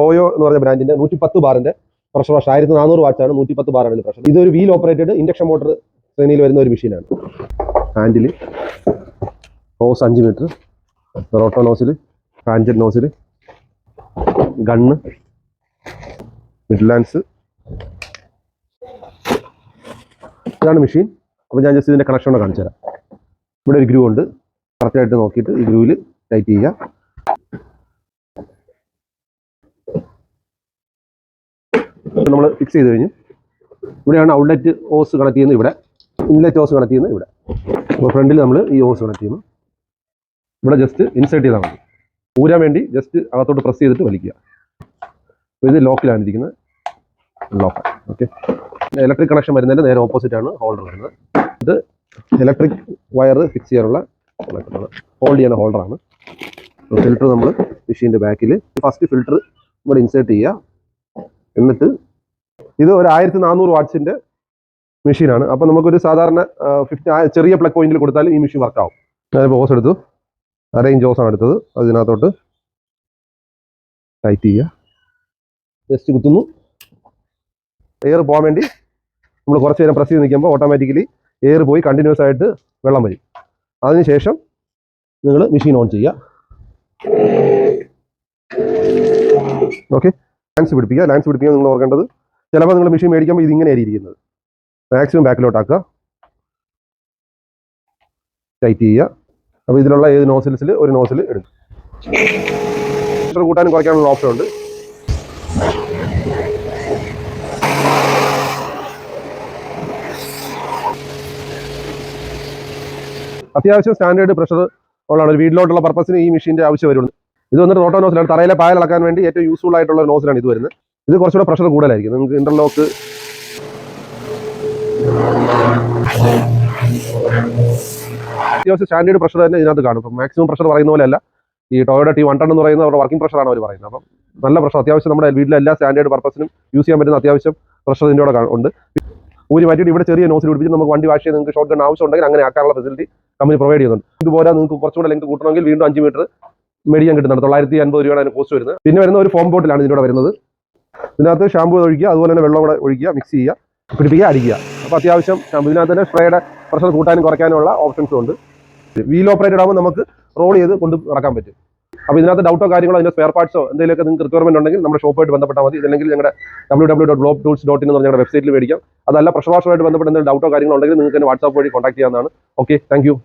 ടോയോ എന്ന് പറഞ്ഞ ബ്രാൻഡിന്റെ 110 ബാറിന്റെ പ്രഷർ വാഷ് 1400 വാട്ട്സാണ് 110 ബാറാണ് പ്രഷർ. ഇതൊരു വീൽ ഓപ്പറേറ്റഡ് ഇൻഡക്ഷൻ മോട്ടർ ശ്രേണിയിൽ വരുന്ന ഒരു മെഷീനാണ്. Handle, hose 5 metre, roto nozzle, tangent nozzle, gun, Midlands. ഇതാണ് മെഷീൻ. അപ്പോൾ ഞാൻ ജസ്റ്റ് ഇതിൻ്റെ കണക്ഷൻ കാണിച്ചു തരാം. ഇവിടെ ഒരു ഗ്രൂ ഉണ്ട്. കറക്റ്റായിട്ട് നോക്കിയിട്ട് ഈ ഗ്രൂവിൽ ടൈറ്റ് ചെയ്യുക. നമ്മൾ ഫിക്സ് ചെയ്ത് കഴിഞ്ഞ് ഇവിടെയാണ് ഔട്ട്ലെറ്റ് ഹോസ് കണക്ട് ചെയ്യുന്നത്. ഇവിടെ ഇൻലെറ്റ് ഹോസ് കണക്ട് ചെയ്യുന്നത് ഇവിടെ. അപ്പോൾ ഫ്രണ്ടിൽ നമ്മൾ ഈ ഹോസ് കണക്ട് ചെയ്യുന്നു. ഇവിടെ ജസ്റ്റ് ഇൻസേർട്ട് ചെയ്താൽ മതി. ഊരാൻ വേണ്ടി ജസ്റ്റ് അകത്തോട്ട് പ്രസ് ചെയ്തിട്ട് വലിക്കുക. അപ്പോൾ ഇത് ലോക്കിലാണ് ഇരിക്കുന്നത്. ലോക്ക്. ഓക്കെ. ഇലക്ട്രിക് കണക്ഷൻ വരുന്നതിൻ്റെ നേരെ ഓപ്പോസിറ്റ് ആണ് ഹോൾഡർ വരുന്നത്. ഇത് ഇലക്ട്രിക് വയർ ഫിക്സ് ചെയ്യാനുള്ള ഹോൾഡ് ചെയ്യുന്ന ഹോൾഡറാണ്. ഫിൽറ്റർ നമ്മൾ മെഷീൻ്റെ ബാക്കിൽ ഫസ്റ്റ് ഫിൽറ്റർ ഇവിടെ ഇൻസേർട്ട് ചെയ്യുക. എന്നിട്ട് ഇത് ഒരു 1400 വാട്ട്സിൻ്റെ മെഷീനാണ്. അപ്പോൾ നമുക്കൊരു സാധാരണ 50 ചെറിയ പ്ലഗ് പോയിന്റിൽ കൊടുത്താൽ ഈ മെഷീൻ വർക്കാവും. ഞാനിപ്പോൾ ഹോസ് എടുത്തു. 1/2 ഇഞ്ച് ഹോസാണ് എടുത്തത്. അതിനകത്തോട്ട് ടൈറ്റ് ചെയ്യുക. ജസ്റ്റ് കുത്തുന്നു. എയർ പോകാൻ വേണ്ടി നമ്മൾ കുറച്ച് നേരം പ്രസ് ചെയ്ത് നിൽക്കുമ്പോൾ ഓട്ടോമാറ്റിക്കലി എയർ പോയി കണ്ടിന്യൂസ് ആയിട്ട് വെള്ളം വരും. അതിനുശേഷം നിങ്ങൾ മെഷീൻ ഓൺ ചെയ്യുക. ഓക്കെ. ലാൻസ് പിടിപ്പിക്കുക നിങ്ങൾ ഓർക്കേണ്ടത്, ചിലപ്പോൾ നിങ്ങൾ മെഷീൻ മേടിക്കുമ്പോൾ ഇതിങ്ങനെയായിരിക്കും ഇരിക്കുന്നത്. മാക്സിമം ബാക്കിലോട്ടാക്കുക. ടൈറ്റ് ചെയ്യുക. അപ്പോൾ ഇതിലുള്ള ഏത് നോസിൽസിൽ ഒരു നോസിൽ എടുക്കും. പ്രഷർ കൂട്ടാനും കുറയ്ക്കാനുള്ള ഓപ്ഷൻ ഉണ്ട്. അത്യാവശ്യം സ്റ്റാൻഡേർഡ് പ്രഷർ ഉള്ളതാണ്. ഒരു വീട്ടിലോട്ടുള്ള പർപ്പസിന് ഈ മെഷീൻ്റെ ആവശ്യം വരുള്ളൂ. ഇത് വന്നിട്ട് റോട്ടോ നോസിലാണ്. തറയിലെ പായൽ അളക്കാൻ വേണ്ടി ഏറ്റവും യൂസ്ഫുൾ ആയിട്ടുള്ള ഒരു നോസിലാണ് ഇത് വരുന്നത്. ഇത് കുറച്ചുകൂടെ പ്രഷർ കൂടുതലായിരിക്കും. നിങ്ങൾക്ക് ഇന്റർലോക്ക് അത്യാവശ്യം സ്റ്റാൻഡേർഡ് പ്രഷർ തന്നെ ഇതിനകത്ത് കാണും. ഇപ്പം മാക്സിമം പ്രഷർ പറയുന്ന പോലെയല്ല. ഈ ടോയോയുടെ T110 എന്ന് പറയുന്നത് അവരുടെ വർക്കിംഗ് പ്രഷറാണ് അവർ പറയുന്നത്. അപ്പം നല്ല പ്രഷർ അത്യാവശ്യം നമ്മുടെ വീട്ടിലെ എല്ലാ സ്റ്റാൻഡേർഡ് പർപ്പസിനും യൂസ് ചെയ്യാൻ പറ്റുന്ന അത്യാവശ്യം പ്രഷർ ഇതിൻ്റെ കൂടെ ഉണ്ട്. ഊരി മാറ്റിയിട്ട് ഇവിടെ ചെറിയ നോസിൽ പിടിപ്പിച്ച് നമുക്ക് വണ്ടി വാഷ് ചെയ്ത് നിങ്ങൾക്ക് ഷോർട്ട് ഗൺ ആവശ്യം ഉണ്ടെങ്കിൽ അങ്ങനെ ആക്കാനുള്ള ഫെസിലിറ്റി കമ്പനി പ്രൊവൈഡ് ചെയ്യുന്നുണ്ട്. ഇതുപോലെ നിങ്ങൾക്ക് കുറച്ചുകൂടെ ലെങ്ത് കൂട്ടണമെങ്കിൽ വീണ്ടും 5 മീറ്റർ മേടിക്കാൻ കിട്ടുന്നുണ്ട്. 950 രൂപയാണ് അതിന് കോസ്റ്റ് വരുന്നത്. പിന്നെ വരുന്ന ഒരു ഫോം ബോട്ടിലാണ് ഇതിലൂടെ വരുന്നത്. ഇതിനകത്ത് ഷാമ്പൂ ഒഴിക്കുക, അതുപോലെ തന്നെ വെള്ളം കൂടെ ഒഴിക്കുക, മിക്സ് ചെയ്യുക, പിടിപ്പിക്കുക, അടിക്കുക. അപ്പോൾ അത്യാവശ്യം ഷാമ്പൂ ഇതിനകത്ത് തന്നെ സ്പ്രേയുടെ പ്രഷർ കൂട്ടാനും കുറയ്ക്കാനുള്ള ഓപ്ഷൻസും ഉണ്ട്. വീൽ ഓപ്പറേറ്റഡ് ആകുമ്പോൾ നമുക്ക് റോൾ ചെയ്ത് കൊണ്ട് നടക്കാൻ പറ്റും. അപ്പോൾ ഇതിനകത്ത് ഡൗട്ടോ കാര്യങ്ങളോ അതിൻ്റെ സ്പെയർ പാർട്സോ എന്തെങ്കിലുമൊക്കെ നിങ്ങൾക്ക് റിക്വയർമെന്റ് ഉണ്ടെങ്കിൽ നമ്മുടെ ഷോപ്പായിട്ട് ബന്ധപ്പെട്ടാൽ മതി. ഇല്ലെങ്കിൽ ഞങ്ങളുടെ www.globetools.in എന്ന് പറഞ്ഞ വെബ്സൈറ്റിൽ മേടിക്കാം. അതല്ല പ്രഷർ വാഷറുമായിട്ട് ബന്ധപ്പെട്ട എന്തെങ്കിലും ഡൗട്ടോ കാര്യങ്ങളോ ഉണ്ടെങ്കിൽ നിങ്ങൾക്ക് തന്നെ വാട്സാപ്പ് വഴി കോൺടാക്ട് ചെയ്യാവുന്നതാണ്. Okay, thank you.